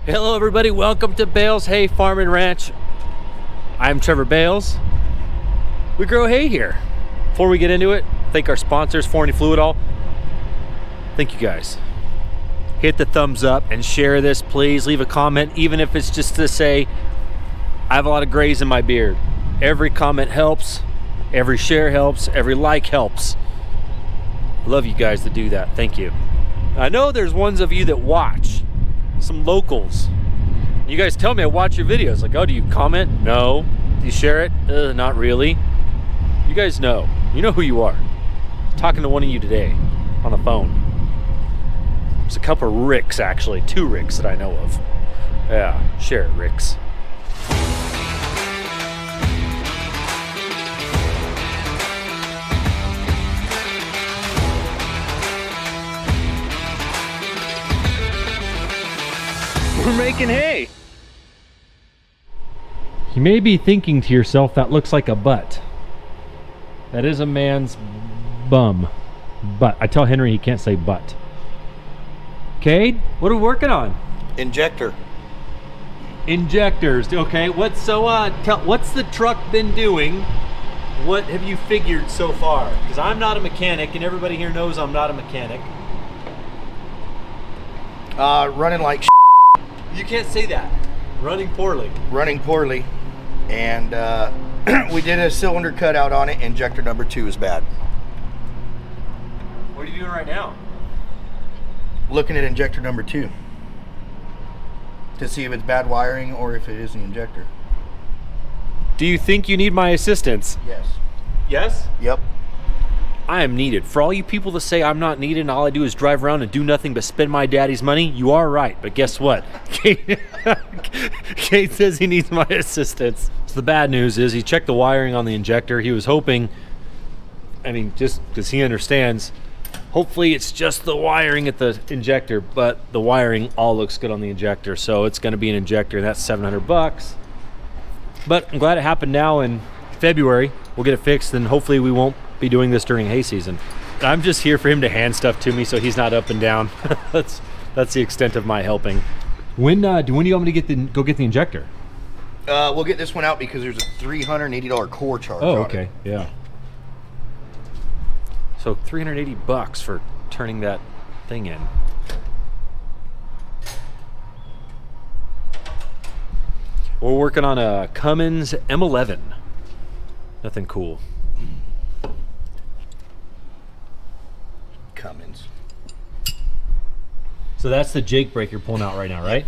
Hello everybody, welcome to Bales Hay Farm and Ranch. I'm Trevor Bales. We grow hay here. Before we get into it, thank our sponsors, Forney, Fluidall. Thank you guys. Hit the thumbs up and share this, please. Leave a comment, even if it's just to say, I have a lot of grays in my beard. Every comment helps, every share helps, every like helps. Love you guys to do that, thank you. I know there's ones of you that watch. Some locals. You guys tell me I watch your videos. Like, oh, do you comment? No. Do you share it? Not really. You guys know. You know who you are. I'm talking to one of you today on the phone. There's a couple of Ricks, actually. 2 Ricks that I know of. Yeah, share it, Ricks. We're making hay. You may be thinking to yourself, that looks like a butt. That is a man's bum. But I tell Henry he can't say butt. Cade, what are we working on? Injector. Injectors. Okay. What's the truck been doing? What have you figured so far? Because I'm not a mechanic, and everybody here knows I'm not a mechanic. Running like You can't say that. Running poorly. Running poorly. And we did a cylinder cutout on it. Injector number 2 is bad. What are you doing right now? Looking at injector number 2 to see if it's bad wiring or if it is an injector. Do you think you need my assistance? Yes. Yes? Yep. I am needed. For all you people that say I'm not needed and all I do is drive around and do nothing but spend my daddy's money, you are right. But guess what? Kate says he needs my assistance. So the bad news is he checked the wiring on the injector. He was hoping, just because he understands, hopefully it's just the wiring at the injector, but the wiring all looks good on the injector. So it's going to be an injector, and that's $700. But I'm glad it happened now in February. We'll get it fixed, and hopefully we won't be doing this during hay season. I'm just here for him to hand stuff to me so he's not up and down. That's the extent of my helping. When do you want me to go get the injector? We'll get this one out because there's a $380 core charge. Oh, on okay. it. Yeah. So $380 for turning that thing in. We're working on a Cummins M11. Nothing cool. Cummins. So that's the Jake brake you're pulling out right now, right?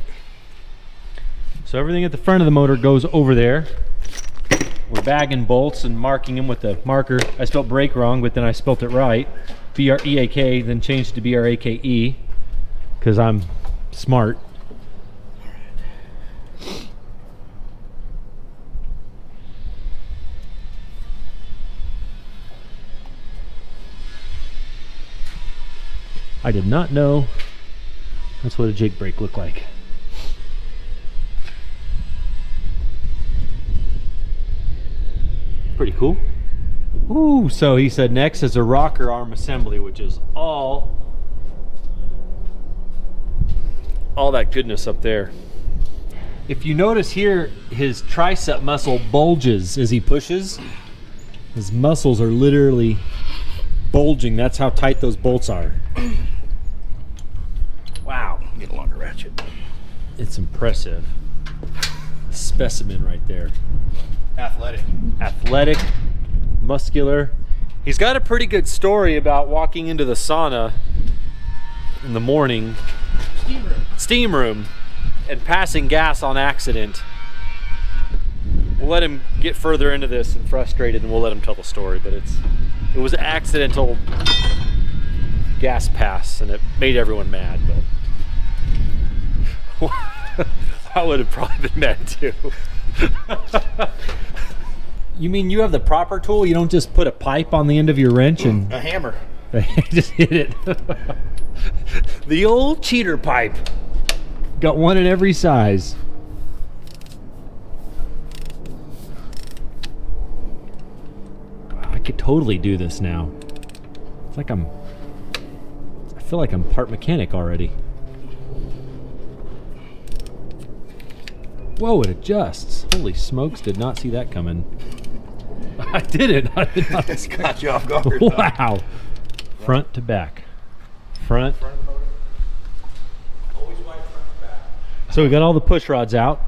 So everything at the front of the motor goes over there. We're bagging bolts and marking them with the marker. I spelled brake wrong, but then I spelled it right. B-R-E-A-K, then changed to B-R-A-K-E, because I'm smart. I did not know that's what a Jake brake looked like. Pretty cool. Ooh, so he said next is a rocker arm assembly, which is all that goodness up there. If you notice here, his tricep muscle bulges as he pushes. His muscles are literally bulging. That's how tight those bolts are. Wow. Get a longer ratchet. It's impressive. Specimen right there. Athletic, muscular. He's got a pretty good story about walking into the sauna in the morning. Steam room. And passing gas on accident. We'll let him get further into this and frustrated, and we'll let him tell the story, but it was accidental gas pass, and it made everyone mad, but I would have probably been mad too. You mean you have the proper tool? You don't just put a pipe on the end of your wrench and a hammer. Just hit it. The old cheater pipe. Got one in every size. I could totally do this now. It's like I feel like I'm part mechanic already. Whoa, it adjusts. Holy smokes, did not see that coming. I didn't. I did not. It's got you off guard. Wow. Front to back. Front. Front of the motor. Always wide front to back. So we got all the push rods out.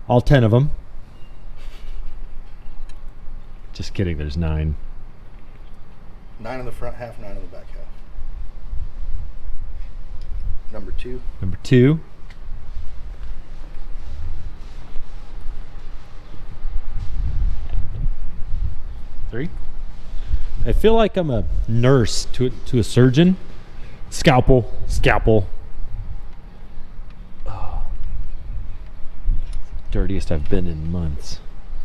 All 10 of them. Just kidding, there's 9. 9 on the front half, 9 on the back half. Number 2. Number 2. Three. I feel like I'm a nurse to a surgeon. Scalpel. Oh. Dirtiest I've been in months.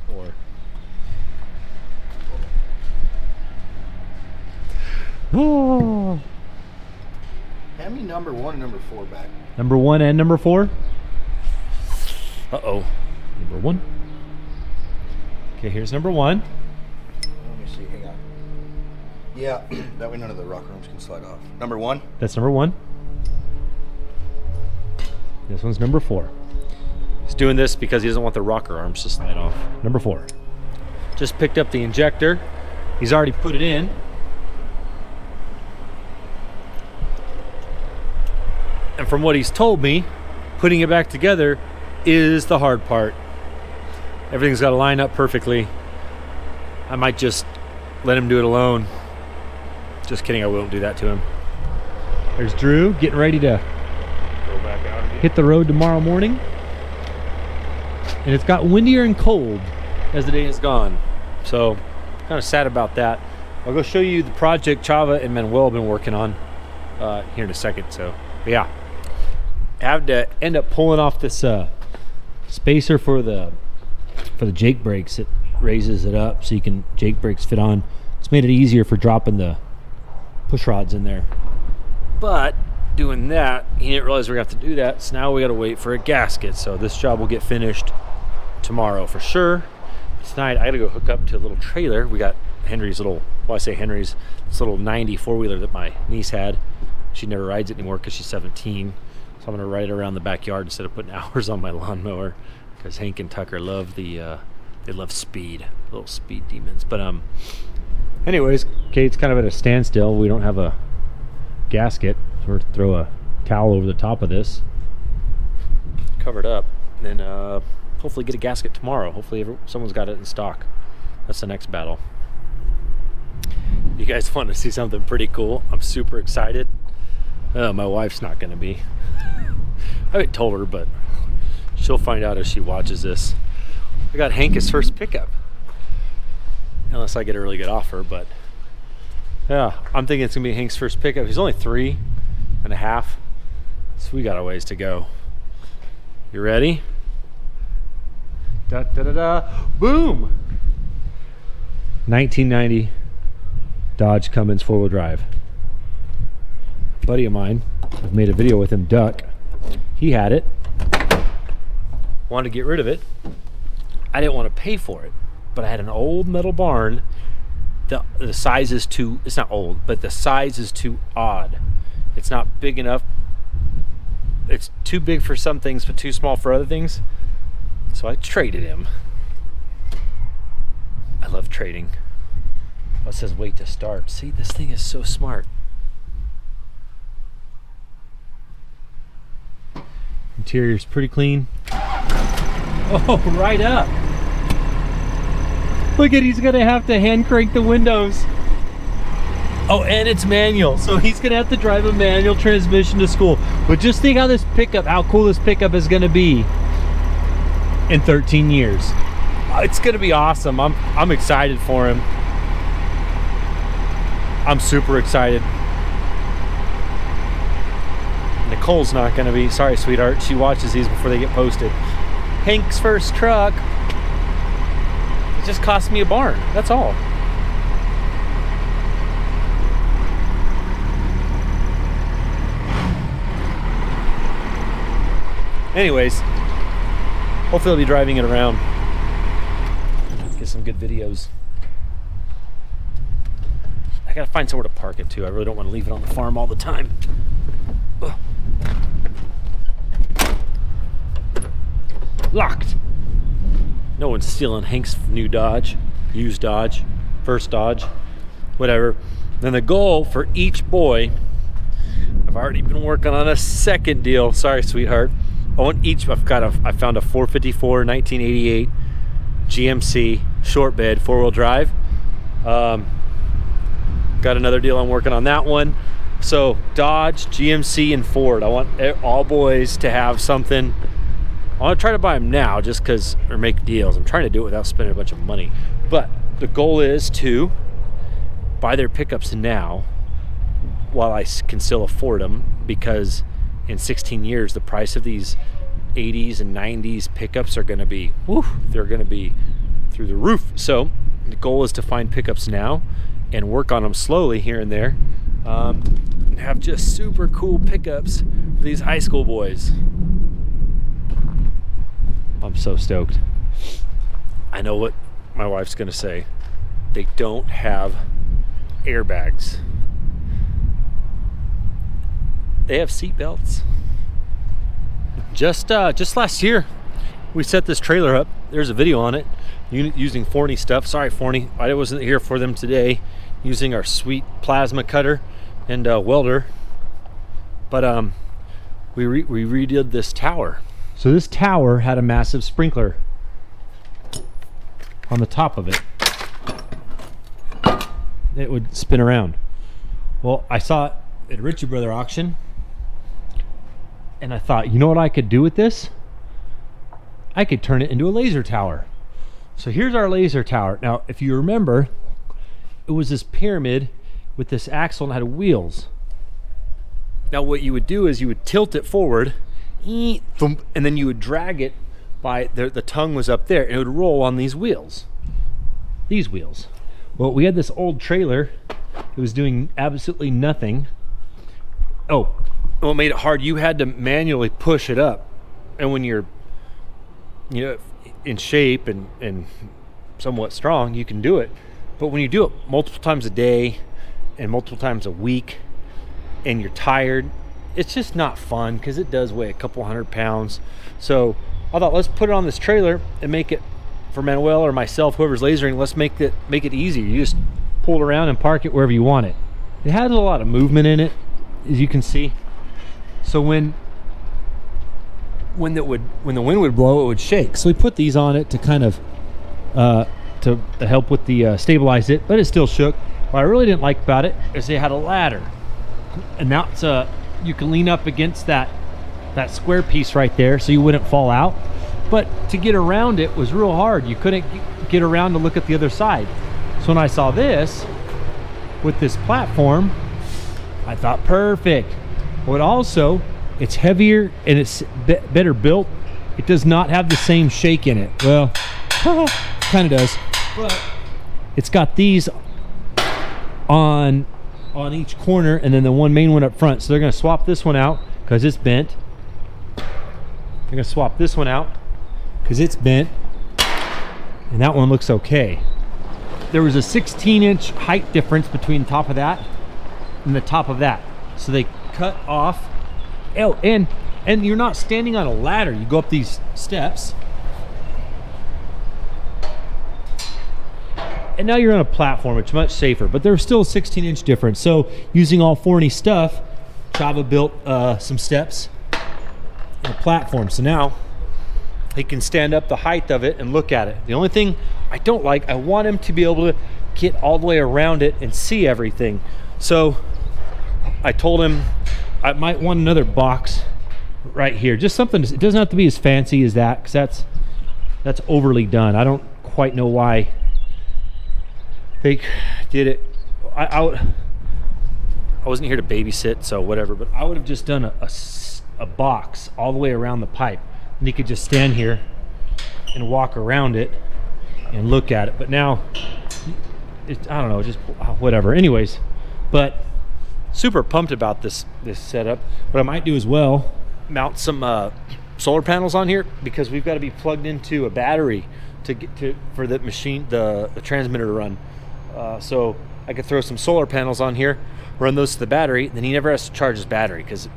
4. Oh. Hand me number 1 and number 4 back. Number 1 and number 4. Uh-oh. Number 1. Okay, here's number 1. Let me see, hang on. Yeah, that way none of the rocker arms can slide off. Number 1. That's number 1. This one's number 4. He's doing this because he doesn't want the rocker arms to slide off. Number 4. Just picked up the injector. He's already put it in. And from what he's told me, putting it back together is the hard part. Everything's got to line up perfectly. I might just let him do it alone. Just kidding, I won't do that to him. There's Drew getting ready to Go back out again. hit the road tomorrow morning. And it's got windier and cold as the day has gone. So, kind of sad about that. I'll go show you the project Chava and Manuel have been working on here in a second. So, yeah. I have to end up pulling off this spacer for the Jake brakes. It raises it up so you can Jake brakes fit on. It's made it easier for dropping the push rods in there. But doing that, he didn't realize we were going to have to do that. So now we got to wait for a gasket. So this job will get finished tomorrow for sure. Tonight I got to go hook up to a little trailer. We got Henry's little, well I say Henry's, this little 90 four-wheeler that my niece had. She never rides it anymore because she's 17. So I'm going to ride it around the backyard instead of putting hours on my lawnmower, because Hank and Tucker love they love speed, little speed demons. But anyways, Cade's kind of at a standstill. We don't have a gasket, so we're gonna throw a towel over the top of this, cover it up, and then hopefully get a gasket tomorrow. Hopefully someone's got it in stock. That's the next battle. You guys want to see something pretty cool? I'm super excited. My wife's not going to be. I haven't told her, but she'll find out as she watches this. I got Hank his first pickup. Unless I get a really good offer, but yeah, I'm thinking it's going to be Hank's first pickup. He's only 3.5, so we got a ways to go. You ready? Da da da da, boom! 1990 Dodge Cummins 4-wheel drive. A buddy of mine, I've made a video with him, Duck. He had it, wanted to get rid of it. I didn't want to pay for it, but I had an old metal barn. The size is too, it's not old, but the size is too odd. It's not big enough. It's too big for some things, but too small for other things. So I traded him. I love trading. Oh, it says wait to start. See, this thing is so smart. Interior's pretty clean. Oh, right up. Look at, he's gonna have to hand crank the windows. Oh, and it's manual, so he's gonna have to drive a manual transmission to school. But just think how this pickup, how cool this pickup is gonna be in 13 years. It's gonna be awesome. I'm excited for him. I'm super excited. Nicole's not gonna be. Sorry, sweetheart. She watches these before they get posted. Hank's first truck. It just cost me a barn. That's all. Anyways, hopefully I'll be driving it around. Get some good videos. I gotta find somewhere to park it too. I really don't want to leave it on the farm all the time. Ugh. Locked. No one's stealing Hank's new Dodge, used Dodge, first Dodge, whatever. Then the goal for each boy, I've already been working on a second deal. Sorry, sweetheart. I want each. I found a 454 1988 GMC short bed 4-wheel drive. Got another deal. I'm working on that one. So Dodge, GMC, and Ford. I want all boys to have something. I want to try to buy them now just because, or make deals. I'm trying to do it without spending a bunch of money. But the goal is to buy their pickups now while I can still afford them, because in 16 years, the price of these 80s and 90s pickups are going to be, they're going to be through the roof. So the goal is to find pickups now and work on them slowly here and there, and have just super cool pickups for these high school boys. I'm so stoked. I know what my wife's gonna say. They don't have airbags. They have seat belts. Just last year, we set this trailer up. There's a video on it using Forney stuff. Sorry, Forney, I wasn't here for them today. Using our sweet plasma cutter and welder, but we redid this tower. So this tower had a massive sprinkler on the top of it. It would spin around. Well, I saw it at a Ritchie Brother auction, and I thought, you know what I could do with this? I could turn it into a laser tower. So here's our laser tower. Now, if you remember, it was this pyramid with this axle and had wheels. Now what you would do is you would tilt it forward, and then you would drag it by the tongue was up there, and it would roll on these wheels. These wheels. Well, we had this old trailer. It was doing absolutely nothing. Oh, what made it hard, you had to manually push it up. And when you're, in shape and somewhat strong, you can do it. But when you do it multiple times a day and multiple times a week, and you're tired, it's just not fun, because it does weigh a couple 100 pounds. So I thought, let's put it on this trailer and make it, for Manuel or myself, whoever's lasering, let's make it easy. You just pull it around and park it wherever you want it. It has a lot of movement in it, as you can see. So when the wind would blow, it would shake. So we put these on it to kind of to help with the stabilize it, but it still shook. What I really didn't like about it is they had a ladder, and that's you can lean up against that square piece right there so you wouldn't fall out. But to get around it was real hard. You couldn't get around to look at the other side. So when I saw this with this platform, I thought, perfect. But also, it's heavier and it's better built. It does not have the same shake in it. Well, kind of does. But it's got these on each corner, and then the one main one up front. So they're going to swap this one out because it's bent. They're going to swap this one out because it's bent, and that one looks okay. There was a 16-inch height difference between the top of that and the top of that. So they cut off. Oh, and you're not standing on a ladder. You go up these steps, and now you're on a platform. It's much safer, but there's still a 16-inch difference. So using all Forney stuff, Chava built some steps and a platform. So now he can stand up the height of it and look at it. The only thing I don't like, I want him to be able to get all the way around it and see everything. So I told him I might want another box right here. Just something, it doesn't have to be as fancy as that, because that's overly done. I don't quite know why they did it. I wasn't here to babysit, so whatever, but I would have just done a box all the way around the pipe, and he could just stand here and walk around it and look at it. But now I don't know, just whatever. Anyways, but super pumped about this setup. What I might do as well, mount some solar panels on here, because we've got to be plugged into a battery for the machine, the transmitter to run. So I could throw some solar panels on here, run those to the battery. Then he never has to charge his battery, because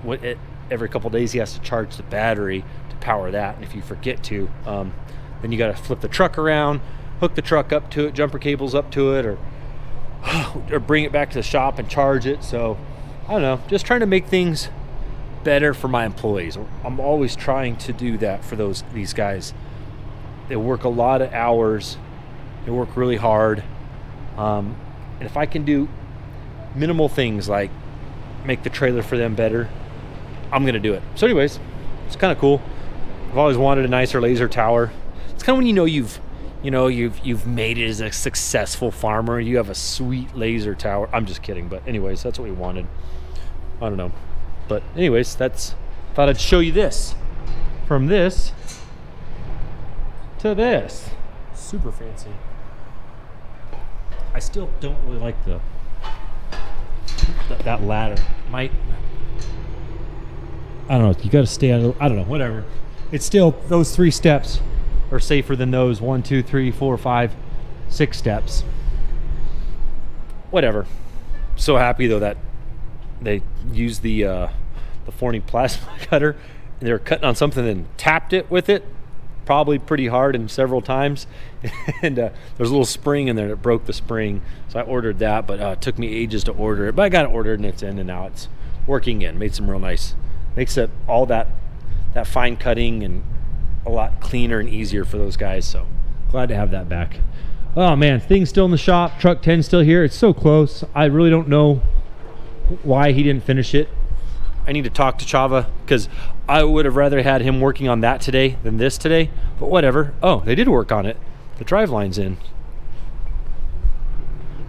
every couple days he has to charge the battery to power that. And if you forget to, then you got to flip the truck around, hook the truck up to it, jumper cables up to it, or bring it back to the shop and charge it. So I don't know, just trying to make things better for my employees. I'm always trying to do that for these guys. They work a lot of hours. They work really hard. And if I can do minimal things like make the trailer for them better, I'm going to do it. So anyways, it's kind of cool. I've always wanted a nicer laser tower. It's kind of when you've made it as a successful farmer. You have a sweet laser tower. I'm just kidding, but anyways, that's what we wanted. I don't know. But anyways, thought I'd show you this. From this to this. Super fancy. I still don't really like that ladder. I don't know, you gotta stay out of, I don't know, whatever. It's still, those 3 steps are safer than those 1, 2, 3, 4, 5, 6 steps. Whatever. So happy though that they used the Forney plasma cutter, and they were cutting on something and tapped it with it, probably pretty hard and several times. And there's a little spring in there that broke the spring, so I ordered that, but it took me ages to order it. But I got it ordered and it's in, and now it's working in. Made some real nice, makes it all that fine cutting and a lot cleaner and easier for those guys. So glad to have that back. Oh man, thing's still in the shop. Truck 10's still here. It's so close. I really don't know why he didn't finish it. I need to talk to Chava, because I would have rather had him working on that today than this today, but whatever. Oh, they did work on it. The drive line's in.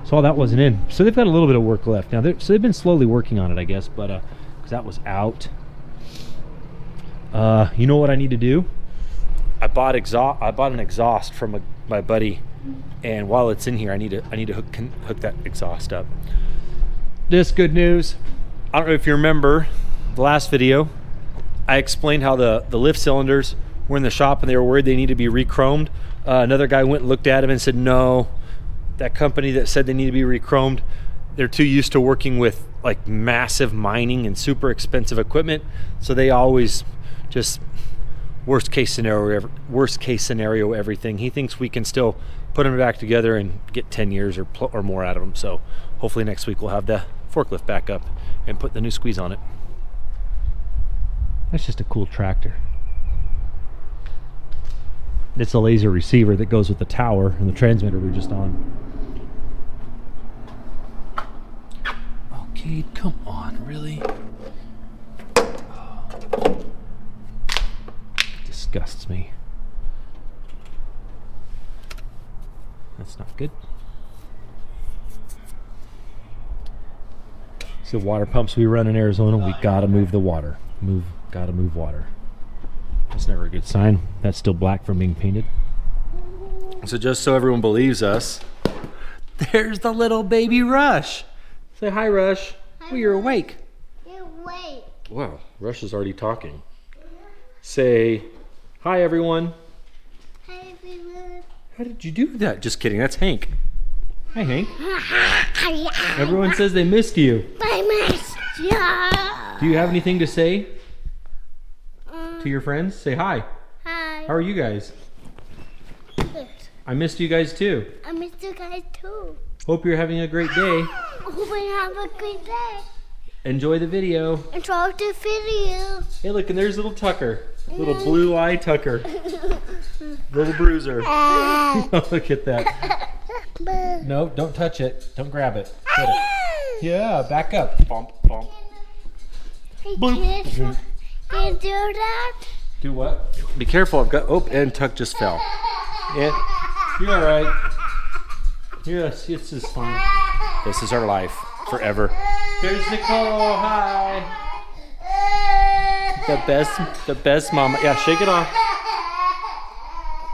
So that wasn't in. So they've got a little bit of work left now. So they've been slowly working on it, I guess, but because that was out. You know what I need to do? I bought an exhaust from my buddy, and while it's in here, I need to hook that exhaust up. This good news. I don't know if you remember the last video, I explained how the lift cylinders were in the shop and they were worried they need to be re-chromed. Another guy went and looked at them and said, no, that company that said they need to be re-chromed, they're too used to working with like massive mining and super expensive equipment. So they always just worst case scenario everything. He thinks we can still put them back together and get 10 years or more out of them. So hopefully next week we'll have the forklift back up and put the new squeeze on it. That's just a cool tractor. It's a laser receiver that goes with the tower and the transmitter we're just on. Oh, Cade, come on, really? Oh. Disgusts me. That's not good. See the water pumps we run in Arizona, we gotta move the water. Gotta move water. That's never a good sign. That's still black from being painted. So just so everyone believes us, there's the little baby Rush. Say hi, Rush. Oh, you're awake. You're awake. Wow, Rush is already talking. Say hi, everyone. Hi, everyone. How did you do that? Just kidding, that's Hank. Hi, Hank. Everyone says they missed you. I missed you. Do you have anything to say to your friends? Say hi. Hi. How are you guys? Good. I missed you guys too. I missed you guys too. Hope you're having a great day. Hope you have a great day. Enjoy the video. Enjoy the video. Hey, look, and there's little Tucker. Little blue eye Tucker. Little bruiser. Look at that. No, don't touch it. Don't grab it. Get it. Yeah, back up. Bump, bump. Hey, Boop. kids, can you do that? Do what? Be careful. I've got. Oh, and Tuck just fell. And you're all right. Yes, it's just fine. This is our life forever. There's Nicole. Hi. The best mama. Yeah, shake it off.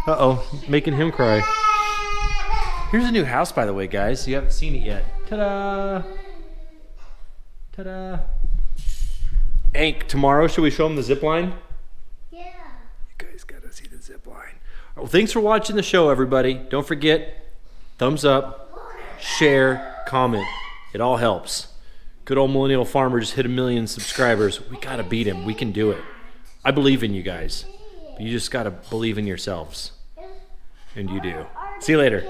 Uh-oh, making him cry. Here's a new house, by the way, guys. You haven't seen it yet. Ta-da! Ta-da! Hank, tomorrow, should we show him the zip line? Yeah. You guys gotta see the zip line. Well, thanks for watching the show, everybody. Don't forget, thumbs up, share, comment. It all helps. Good old millennial farmer just hit 1 million subscribers. We gotta beat him. We can do it. I believe in you guys. You just got to believe in yourselves. And you do. See you later.